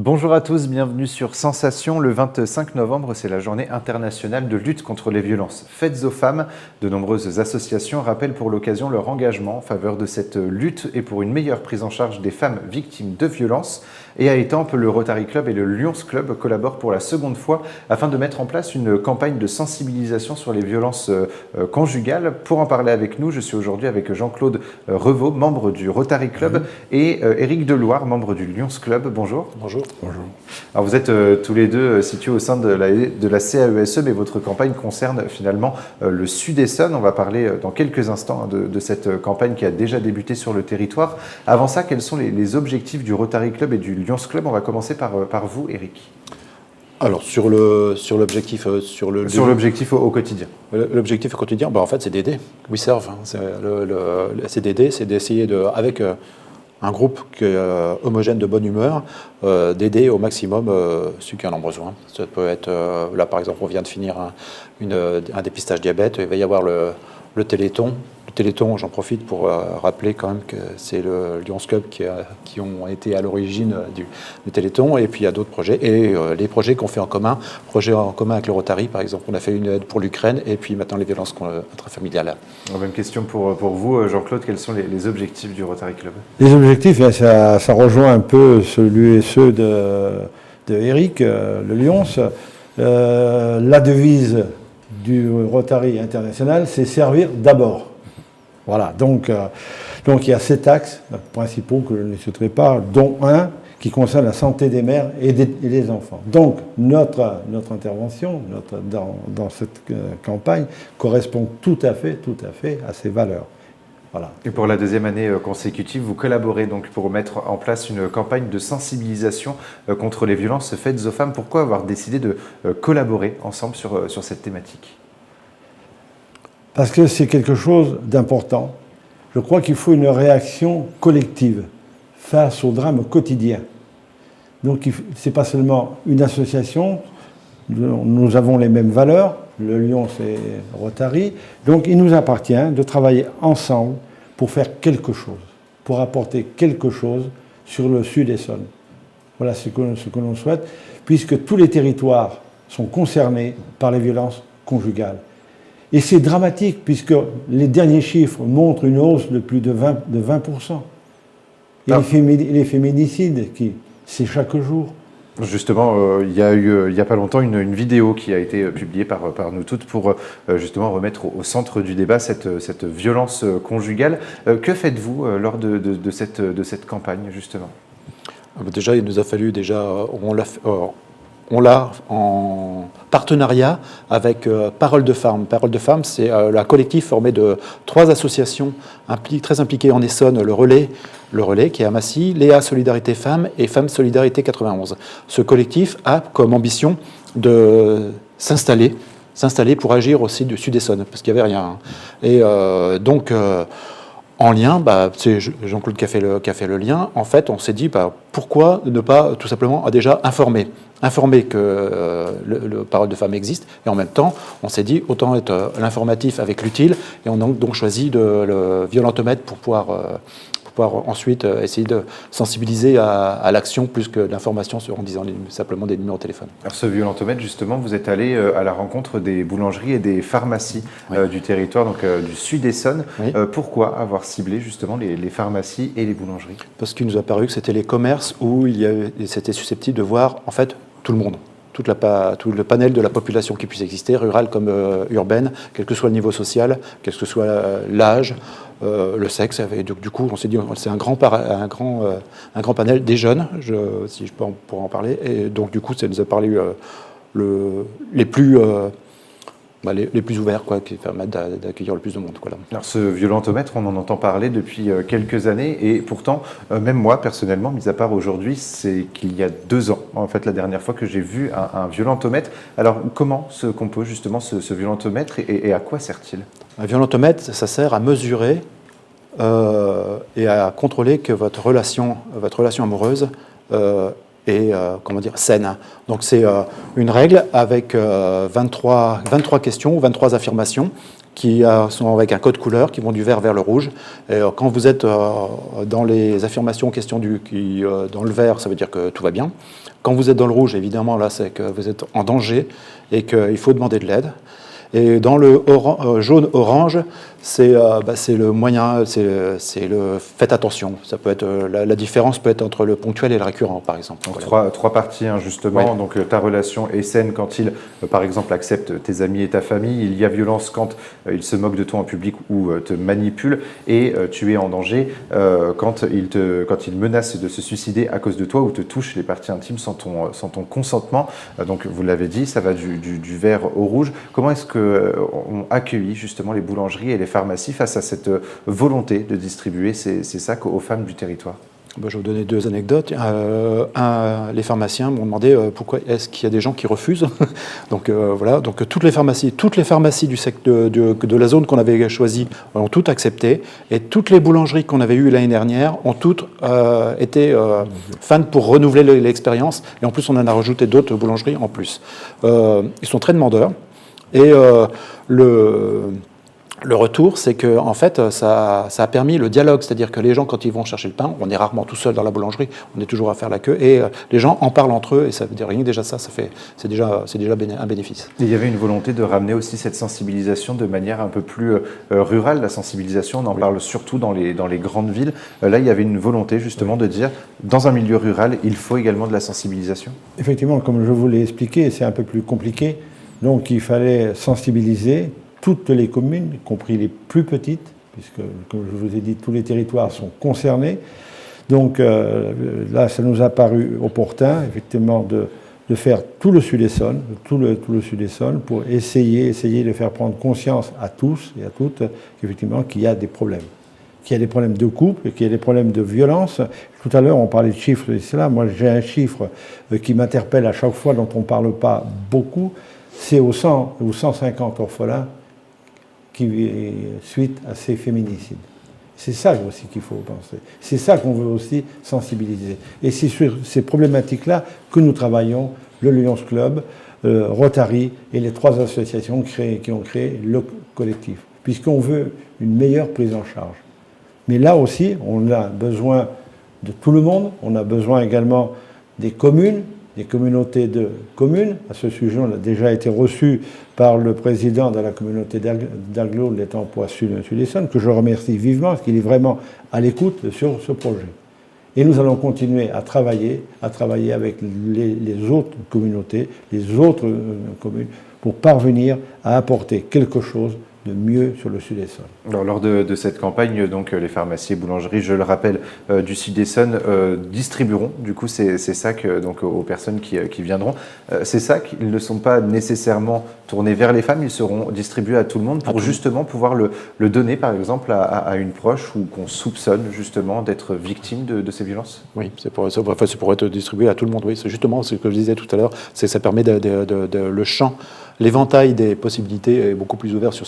Bonjour à tous, bienvenue sur Sensation. Le 25 novembre, c'est la journée internationale de lutte contre les violences faites aux femmes. De nombreuses associations rappellent pour l'occasion leur engagement en faveur de cette lutte et pour une meilleure prise en charge des femmes victimes de violences. Et à Étampes, le Rotary Club et le Lions Club collaborent pour la seconde fois afin de mettre en place une campagne de sensibilisation sur les violences conjugales. Pour en parler avec nous, je suis aujourd'hui avec Jean-Claude Revaux, membre du Rotary Club, et Éric Deloire, membre du Lions Club. Bonjour. Bonjour. Bonjour. Alors vous êtes tous les deux situés au sein de la CAESE, mais votre campagne concerne finalement le Sud-Essonne. On va parler dans quelques instants de cette campagne qui a déjà débuté sur le territoire. Avant ça, quels sont les objectifs du Rotary Club et du Lions Club? On va commencer par vous, Éric. Alors sur l'objectif au quotidien. L'objectif au quotidien, en fait, c'est d'aider. We serve. C'est d'aider, c'est d'essayer avec un groupe homogène de bonne humeur, d'aider au maximum ceux qui en ont besoin. Ça peut être, là par exemple, on vient de finir un dépistage diabète, il va y avoir le Téléthon. Le Téléthon, j'en profite pour rappeler quand même que c'est le Lions Club qui ont été à l'origine du Téléthon, et puis il y a d'autres projets, et les projets qu'on fait en commun, projets en commun avec le Rotary, par exemple, on a fait une aide pour l'Ukraine, et puis maintenant les violences intrafamiliales. Même question pour vous, Jean-Claude, quels sont les objectifs du Rotary Club? Les objectifs, ça rejoint un peu ceux de Éric, le Lions. La devise du Rotary international, c'est servir d'abord. Voilà, donc il y a 7 axes principaux que je ne citerai pas, dont un qui concerne la santé des mères et des enfants. Donc notre intervention dans cette campagne correspond tout à fait à ces valeurs. Voilà. Et pour la deuxième année consécutive, vous collaborez donc pour mettre en place une campagne de sensibilisation contre les violences faites aux femmes. Pourquoi avoir décidé de collaborer ensemble sur cette thématique? Parce que c'est quelque chose d'important. Je crois qu'il faut une réaction collective face au drame quotidien. Donc ce n'est pas seulement une association, nous avons les mêmes valeurs, le Lions et Rotary, donc il nous appartient de travailler ensemble pour faire quelque chose, pour apporter quelque chose sur le Sud-Essonne. Voilà ce que l'on souhaite, puisque tous les territoires sont concernés par les violences conjugales. Et c'est dramatique, puisque les derniers chiffres montrent une hausse de plus de 20%. Et les féminicides, c'est chaque jour. Justement, il y a eu, il n'y a pas longtemps, une vidéo qui a été publiée par nous toutes pour justement remettre au centre du débat cette violence conjugale. Que faites-vous lors de cette campagne, justement? Déjà, il nous a fallu, on l'a en partenariat avec Parole de Femmes. Parole de Femmes, c'est un collectif formé de 3 associations très impliquées en Essonne, le Relais qui est à Massy, Léa Solidarité Femmes et Femmes Solidarité 91. Ce collectif a comme ambition de s'installer pour agir aussi du Sud-Essonne, parce qu'il n'y avait rien. Et donc, en lien, c'est Jean-Claude qui a fait le lien. En fait, on s'est dit, pourquoi ne pas tout simplement déjà informer que le Parole de Femmes existe, et en même temps, on s'est dit, autant être l'informatif avec l'utile, et on a donc choisi le violentomètre pour pouvoir ensuite essayer de sensibiliser à l'action plus que l'information en disant simplement des numéros de téléphone. Alors ce violentomètre, justement, vous êtes allé à la rencontre des boulangeries et des pharmacies du territoire, donc du Sud-Essonne. Oui. Pourquoi avoir ciblé justement les pharmacies et les boulangeries? Parce qu'il nous a paru que c'était les commerces où c'était susceptible de voir en fait tout le monde. Tout le panel de la population qui puisse exister, rurale comme urbaine, quel que soit le niveau social, quel que soit l'âge, le sexe. Et du coup, on s'est dit, c'est un grand panel des jeunes, si je peux pour en parler. Et donc, du coup, ça nous a parlé les plus ouverts, qui permettent d'accueillir le plus de monde. Alors ce violentomètre, on en entend parler depuis quelques années, et pourtant, même moi, personnellement, mis à part aujourd'hui, c'est qu'il y a 2 ans, en fait, la dernière fois que j'ai vu un violentomètre. Alors, comment se compose justement ce violentomètre, et à quoi sert-il? Un violentomètre, ça sert à mesurer et à contrôler que votre relation amoureuse et saine. Donc c'est une règle avec 23 questions ou 23 affirmations sont avec un code couleur, qui vont du vert vers le rouge. Et quand vous êtes dans les affirmations question dans le vert, ça veut dire que tout va bien. Quand vous êtes dans le rouge, évidemment, là, c'est que vous êtes en danger et qu'il faut demander de l'aide. Et dans le jaune-orange, c'est le moyen, c'est le faites attention. Ça peut être, la différence peut être entre le ponctuel et le récurrent, par exemple. Donc, trois parties, hein, justement. Oui. Donc, ta relation est saine quand il, par exemple, accepte tes amis et ta famille. Il y a violence quand il se moque de toi en public ou te manipule. Et tu es en danger quand il menace de se suicider à cause de toi ou te touche les parties intimes sans ton consentement. Donc, vous l'avez dit, ça va du vert au rouge. Comment est-ce qu'on accueillit justement les boulangeries et les pharmacies face à cette volonté de distribuer ces sacs aux femmes du territoire? Je vais vous donner 2 anecdotes. Les pharmaciens m'ont demandé pourquoi est-ce qu'il y a des gens qui refusent. Donc voilà. Donc toutes les pharmacies du secteur de la zone qu'on avait choisie ont toutes accepté, et toutes les boulangeries qu'on avait eues l'année dernière ont toutes été fans pour renouveler l'expérience. Et en plus, on en a rajouté d'autres boulangeries en plus. Ils sont très demandeurs, et le retour, c'est que en fait, ça a permis le dialogue, c'est-à-dire que les gens, quand ils vont chercher le pain, on est rarement tout seul dans la boulangerie, on est toujours à faire la queue, et les gens en parlent entre eux, et ça veut dire rien que déjà ça, c'est déjà un bénéfice. Et il y avait une volonté de ramener aussi cette sensibilisation de manière un peu plus rurale. La sensibilisation, on en parle surtout dans les grandes villes. Là, il y avait une volonté justement de dire, dans un milieu rural, il faut également de la sensibilisation. Effectivement, comme je vous l'ai expliqué, c'est un peu plus compliqué. Donc il fallait sensibiliser toutes les communes, y compris les plus petites, puisque, comme je vous ai dit, tous les territoires sont concernés. Donc là, ça nous a paru opportun, effectivement, de faire tout le Sud-Essonne, tout le Sud-Essonne, pour essayer de faire prendre conscience à tous et à toutes, effectivement, qu'il y a des problèmes. Qu'il y a des problèmes de couple, qu'il y a des problèmes de violence. Tout à l'heure, on parlait de chiffres de cela. Moi, j'ai un chiffre qui m'interpelle à chaque fois, dont on ne parle pas beaucoup. C'est aux 100 ou 150 orphelins suite à ces féminicides. C'est ça aussi qu'il faut penser. C'est ça qu'on veut aussi sensibiliser. Et c'est sur ces problématiques-là que nous travaillons, le Lions Club, Rotary et les 3 associations qui ont créé le collectif, puisqu'on veut une meilleure prise en charge. Mais là aussi, on a besoin de tout le monde, on a besoin également des communes, des communautés de communes. À ce sujet, on a déjà été reçu par le président de la communauté d'Aglo, l'État emploi Sud-Essonne, que je remercie vivement, parce qu'il est vraiment à l'écoute sur ce projet. Et nous allons continuer à travailler avec les autres communautés, les autres communes, pour parvenir à apporter quelque chose de mieux sur le Sud-Essonne. Alors, lors de cette campagne, donc, les pharmacies et boulangeries, je le rappelle, du Sud-Essonne distribueront du coup ces sacs donc, aux personnes qui viendront. Ces sacs, ils ne sont pas nécessairement tournés vers les femmes, ils seront distribués à tout le monde pour justement pouvoir le donner par exemple à une proche ou qu'on soupçonne justement d'être victime de ces violences. Oui, c'est pour être distribué à tout le monde. Oui, c'est justement ce que je disais tout à l'heure, ça permet le champ. L'éventail des possibilités est beaucoup plus ouvert sur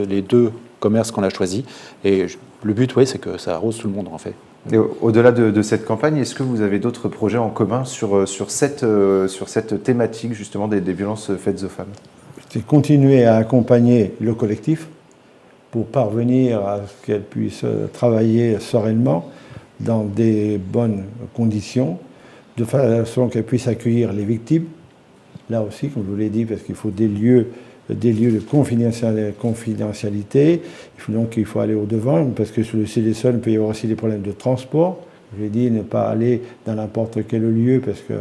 les 2 commerces qu'on a choisis. Et le but, oui, c'est que ça arrose tout le monde, en fait. Et au-delà de cette campagne, est-ce que vous avez d'autres projets en commun sur cette thématique, justement, des violences faites aux femmes? C'est continuer à accompagner le collectif pour parvenir à ce qu'elle puisse travailler sereinement dans des bonnes conditions, de façon qu'elle puisse accueillir les victimes. Là aussi, comme je vous l'ai dit, parce qu'il faut des lieux de confidentialité, il faut aller au-devant, parce que sur le Sud-Essonne, il peut y avoir aussi des problèmes de transport. Je l'ai dit, ne pas aller dans n'importe quel lieu, parce que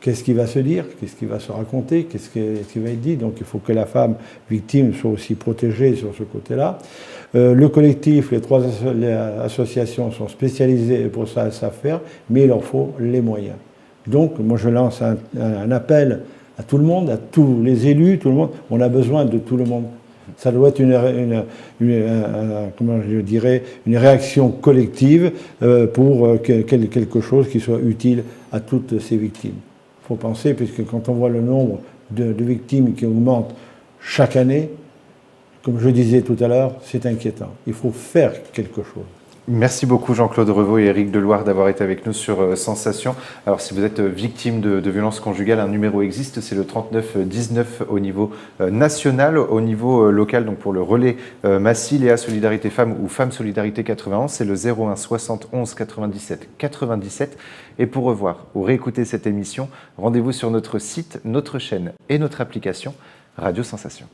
qu'est-ce qui va se dire, qu'est-ce qui va se raconter, qu'est-ce qui va être dit. Donc il faut que la femme victime soit aussi protégée sur ce côté-là. Le collectif, les 3 associations sont spécialisées pour ça faire, mais il leur faut les moyens. Donc moi je lance un appel à tout le monde, à tous les élus, tout le monde. On a besoin de tout le monde. Ça doit être une réaction collective pour quelque chose qui soit utile à toutes ces victimes. Il faut penser, puisque quand on voit le nombre de victimes qui augmente chaque année, comme je disais tout à l'heure, c'est inquiétant. Il faut faire quelque chose. Merci beaucoup Jean-Claude Revaux et Éric Deloire d'avoir été avec nous sur Sensation. Alors si vous êtes victime de violences conjugales, un numéro existe, c'est le 3919 au niveau national. Au niveau local, donc pour le relais Massy, Léa Solidarité Femmes ou Femmes Solidarité 91, c'est le 01 71 97 97. Et pour revoir ou réécouter cette émission, rendez-vous sur notre site, notre chaîne et notre application Radio Sensation.